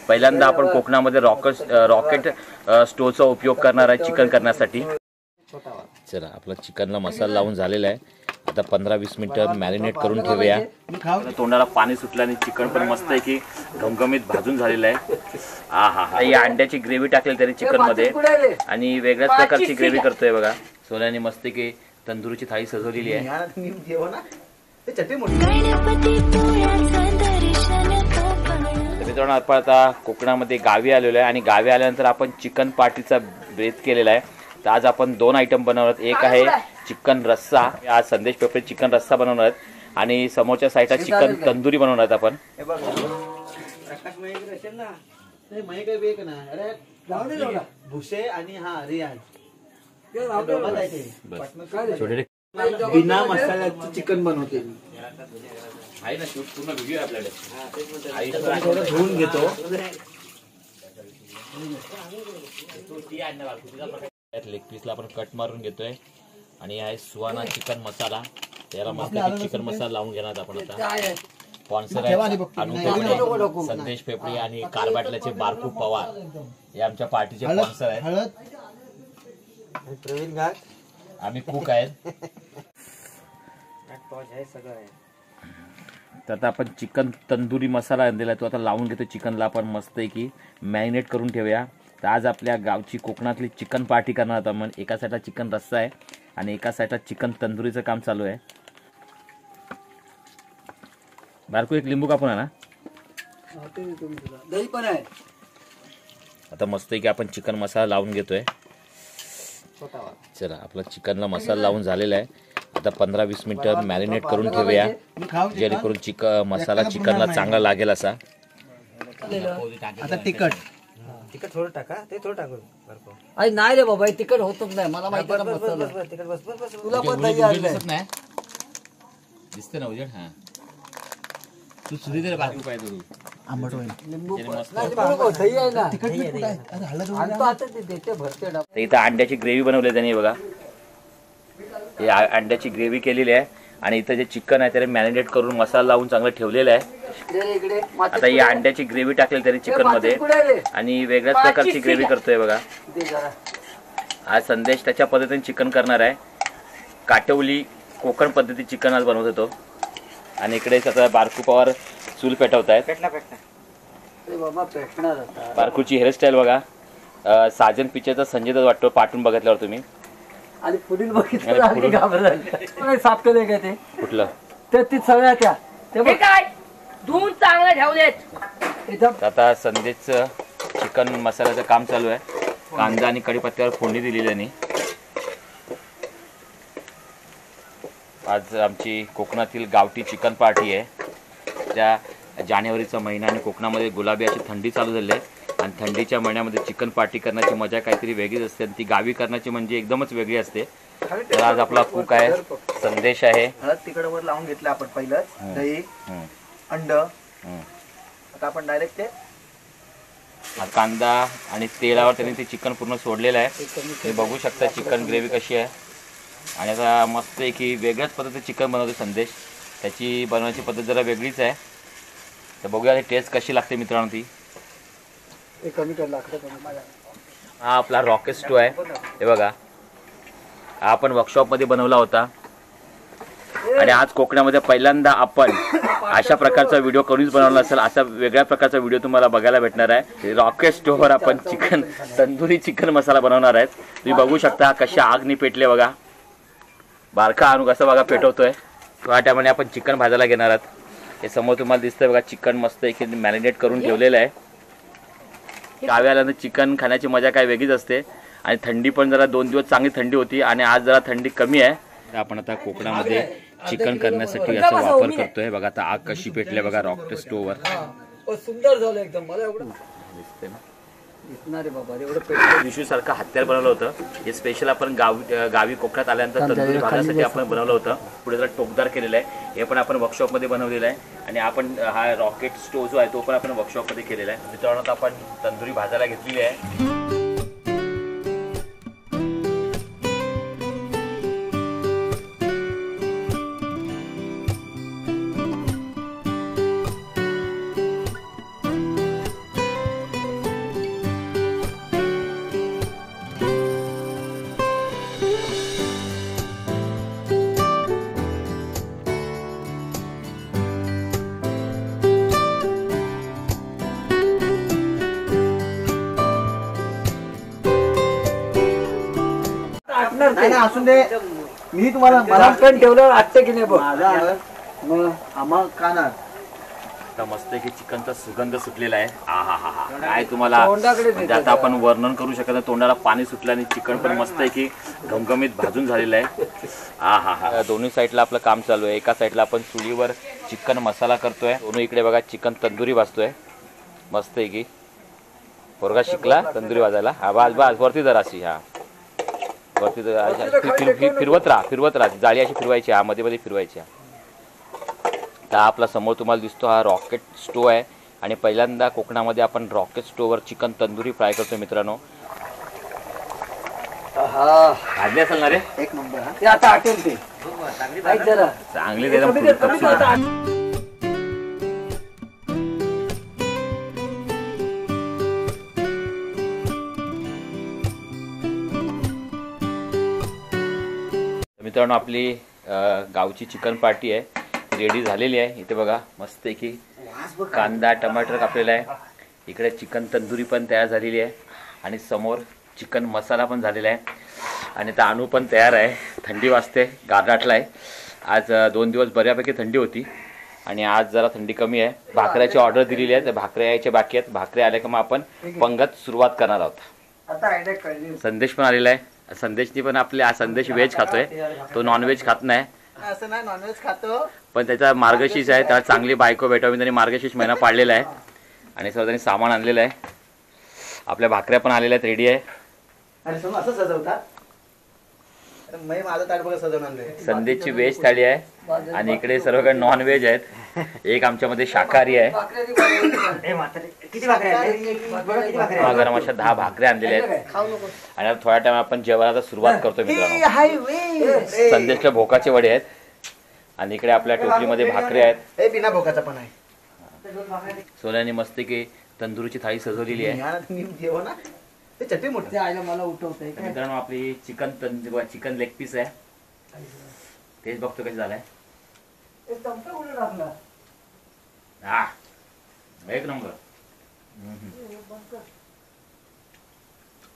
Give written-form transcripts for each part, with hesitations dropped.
पहिल्यांदा आपण कोकणामध्ये रॉकेट स्टोवचा उपयोग करणार आहे चिकन करण्यासाठी। चला आपला चिकनला मसाला लावून झालेला आहे। आता 15-20 मिनिटं मॅरिनेट करून ठेवूया। तोंडाला पाणी सुटलं आणि चिकन पण मस्त आहे की घमघमीत भाजून झालेलं आहे। आहा या अंड्याची ग्रेव्ही टाकलेली तरी चिकन मध्ये आणि वेगळ्याच प्रकारची ग्रेव्ही करतोय बघा। सोन्याने मस्त की तंदुरीची थाळी सजवलेली आहे। मित्रांनो आपण आता कोकणामध्ये गावी आलेलो आहे आणि गावी आल्यानंतर आपण चिकन पार्टीचा बेत केलेला आहे। तर आज आपण 2 आयटम बनवणार आहोत। एक आहे चिकन रस्सा, आज संदेश पेपरे चिकन रस्सा बनवणार आहेत आणि समोरच्या साईडला चिकन तंदुरी बनवणार आहेत आपण। बिना मसाल्याचं चिकन बनवते आहे ना, शूट पूर्ण व्हिडिओ आहे आपल्याकडे। थोडं धुवून घेतो। लेग पीसला आपण कट मारून घेतोय आणि आहे सुहाना चिकन मसाला, त्याला मस्त चिकन मसाला लावून घेणार आपण आता। स्पॉन्सर आहे अनु संदेश पेपरे आणि कारबाटल्याचे बारकू पवार, हे आमच्या पार्टीचे स्पॉन्सर आहेत। प्रवीण घाट, आम्ही कुक आहेत। तर आता आपण चिकन तंदुरी मसाला दिला तो आता लावून घेतो चिकनला आपण मस्त आहे की मॅरिनेट करून ठेवूया। तर आज आपल्या गावची कोकणातली चिकन पार्टी करणार आहोत आपण। एका साईडला चिकन रस्सा आहे आणि एका साईडला चिकन तंदुरीचं काम चालू आहे। बारकू एक लिंबू कापून आणा, दही पण आहे। आता मस्त आहे की आपण चिकन मसाला लावून घेतोय। चला आपला चिकनला मसाला लावून झालेला आहे। आता 15-20 मिनिटं मॅरिनेट करून ठेवूया जेणेकरून मसाला चिकनला चांगला लागेल असा। आता तिखट थोडं टाका, ते थोडं टाकू। अरे नाही रे बाबा, तिखट होतच नाही, मला माहिती आहे मसाला तिखट। बस तुला पण दही आणलंय दिसते ना उजेड। हा तू सुरी दे बाकी पाहिजे तू आंबट होईल। लिंबू दही आहे ना, तिखट कुठे आहे? अरे हळद आता ते देते भरते डबा। तर इथं अंड्याची ग्रेव्ही बनवली आहे त्यांनी बघा। हे अंड्याची ग्रेव्ही केलेली आहे आणि इथं जे चिकन आहे त्याला मॅरिनेट करून मसाला लावून चांगलं ठेवलेलं आहे। आता ही अंड्याची ग्रेव्ही टाकलेली तरी चिकन मध्ये आणि वेगळ्याच प्रकारची ग्रेव्ही करतोय बघा। आज संदेश त्याच्या पद्धतीने चिकन करणार आहे। काटवली कोकण पद्धती चिकन आज बनवत होतो आणि इकडे आता बारकू पवार चूल पेटवत आहेत। बारकूची हेअरस्टाईल बघा, साजन पिक्चरचा संजय दत्त वाटतो पाठून बघितल्यावर तुम्ही। आणि पुढील बघितलं साफ केलंय काय ते कुठलं ते ती सगळ्या त्या ते काय धुवून चांगले ठेवलेत। आता संदेशचं चिकन मसाल्याचं काम चालू आहे। कांदा आणि कढीपत्त्यावर फोडणी दिलेली त्यांनी। आज आमची कोकणातील गावठी चिकन पार्टी आहे। त्या जानेवारीचा महिना आणि कोकणामध्ये गुलाबी अशी थंडी चालू झाली आहे आणि थंडीच्या महिन्यामध्ये चिकन पार्टी करण्याची मजा काहीतरी वेगळीच असते आणि ती गावी करण्याची म्हणजे एकदमच वेगळी असते। तर आज आपला कुक आहे संदेश आहे। हळद तिखट वर लावून घेतलं आपण पहिलं, दही अंड। आता आपण डायरेक्ट ते कांदा आणि तेलावर त्यांनी ते चिकन पूर्ण सोडलेलं आहे। तुम्ही बघू शकता चिकन ग्रेव्ही कशी आहे आणि आता मस्त आहे की वेगळ्याच पद्धतीने चिकन बनवतो संदेश। त्याची बनवण्याची पद्धत जरा वेगळीच आहे। तर बघूया टेस्ट कशी लागते मित्रांनो ती। हा आपला रॉकेट स्टो आहे, हे बघा। हा आपण वर्कशॉपमध्ये बनवला होता आणि आज कोकणामध्ये पहिल्यांदा आपण अशा प्रकारचा व्हिडिओ कधीच बनवला असेल, असा वेगळ्या प्रकारचा व्हिडिओ तुम्हाला बघायला भेटणार आहे। रॉकेट स्टोवर आपण चिकन तंदुरी चिकन मसाला बनवणार आहेत। तुम्ही बघू शकता कशी आगनी पेटले बघा। बारका आणू कसं बघा पेटवतोय। त्या टायमाने आपण चिकन भाजायला घेणार आहोत। हे समोर तुम्हाला दिसतंय बघा, चिकन मस्त एक मॅरिनेट करून ठेवलेलं आहे। गावी आल्यानंतर चिकन खाण्याची मजा काय वेगळीच असते आणि थंडी पण जरा 2 दिवस चांगली थंडी होती आणि आज जरा थंडी कमी आहे। आपण आता कोकणामध्ये चिकन करण्यासाठी याचा वापर करतोय बघा। आता आग कशी पेटली बघा रॉकेट स्टोवर। सुंदर झालं एकदम, मला एवढं दिसतंय ना। दिसणार आहे बाबा, एवढं विशू सारखं हत्यार बनवलं होतं। हे स्पेशल आपण गावी कोकणात आल्यानंतर तंदुरी भाजण्यासाठी आपण बनवलं होतं। पुढे जरा टोकदार केलेलं आहे, हे पण आपण वर्कशॉपमध्ये बनवलेलं आहे आणि आपण हा रॉकेट स्टोव जो आहे तो पण आपण वर्कशॉपमध्ये केलेला आहे। मित्रांनो आपण तंदुरी भाजायला घेतलेली आहे। करते नाही असून दे. मी तुम्हाला मला झाकण ठेवलं आटते की नाही बघ. माझा मग आम्हा कानार आता मस्त की चिकनचा सुगंध सुटलेला आहे. आहाहा. काय तुम्हाला तोंडाकडे म्हणजे आता आपण वर्णन करू शकत नाही. तोंडाला पाणी सुटलं आणि चिकन पण मस्त आहे की घमघमीत भाजून झालेलं आहे. आहाहा. दोन्ही साईडला आपलं काम चालू आहे. एका साईडला आपण चुलीवर चिकन मसाला करतोय, दोन्ही इकडे बघा चिकन तंदुरी भाजतोय. मस्त आहे की पोरगा शिकला तंदुरी भाजायला. हा बाज बाज वरती जरा अशी, हा वरती फिरवत राहा जाळी अशी फिरवायची, हा मध्ये मध्ये फिरवायची. तर आपला समोर तुम्हाला दिसतो हा रॉकेट स्टोव आहे आणि पहिल्यांदा कोकणामध्ये आपण रॉकेट स्टोववर चिकन तंदुरी फ्राय करतो मित्रांनो. भाजली असेल ना रे? एक नंबर हा. ते आता आटेल ते ऐक जरा. चांगली मित्रांनो आपली गावची चिकन पार्टी आहे, रेडी झालेली आहे. इथे बघा मस्त आहे की कांदा टमाटर कापलेला आहे. इकडे चिकन तंदुरी पण तयार झालेली आहे आणि समोर चिकन मसाला पण झालेला आहे. आणि आता अणू पण तयार आहे. थंडी वाजते, गारडाटला आहे आज. 2 दिवस बऱ्यापैकी थंडी होती आणि आज जरा थंडी कमी आहे. भाकऱ्याची ऑर्डर दिलेली आहे, तर भाकऱ्या यायच्या बाकी आहेत. भाकऱ्या आल्या की मग आपण पंगत सुरुवात करणार आहोत. आता आयडिया कळली. संदेश पण आलेला आहे. संदेशनी पण आपले आज संदेश व्हेज खातोय, तो नॉनव्हेज खात नाही. असं नाही नॉनव्हेज खातो पण त्याचा मार्गशीर्ष आहे, त्याला चांगली बायको भेटावी त्यांनी मार्गशीर्ष महिना पाळलेला आहे आणि सर्व त्यांनी सामान आणलेलं आहे. आपल्या भाकऱ्या पण आलेल्या आहेत, रेडी आहे. आणि समोर असं सजवता. मी माझं ताट बघा सजवून आणलंय. संदेशची व्हेज थाळी आहे आणि इकडे सर्वकडे नॉन व्हेज आहेत. एक आमच्यामध्ये शाकाहारी आहे. किती भाकऱ्या आहेत? गरम अशा 10 भाकऱ्या आणलेल्या आहेत आणि आता थोड्या टाइम आपण जेवणाला सुरुवात करतो मित्रांनो. संदेशच्या भोकाचे वडे आहेत आणि इकडे आपल्या टोपलीमध्ये भाकऱ्या आहेत. ए बिना भोकाचा पण आहे. सोन्याने मस्त की तंदुरीची थाळी सजवलेली आहे. मी जेवण ना ते चटई मोठी आईला मला उठवतंय. मित्रांनो आपली चिकन लेग पीस आहे. तेच बघतो कसं झालंय. हा एक नंबर.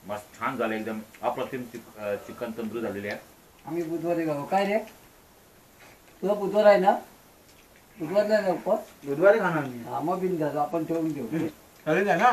मस्त छान झालं, एकदम अप्रतिम चिकन तंदूरी झालेली आहे. आम्ही बुधवारी गाव काय रे, तुझा बुधवार आहे ना? बुधवार नाही उपवास, बुधवारी खाणार मी. हा मग बिन आपण ठेवून घेऊ. ना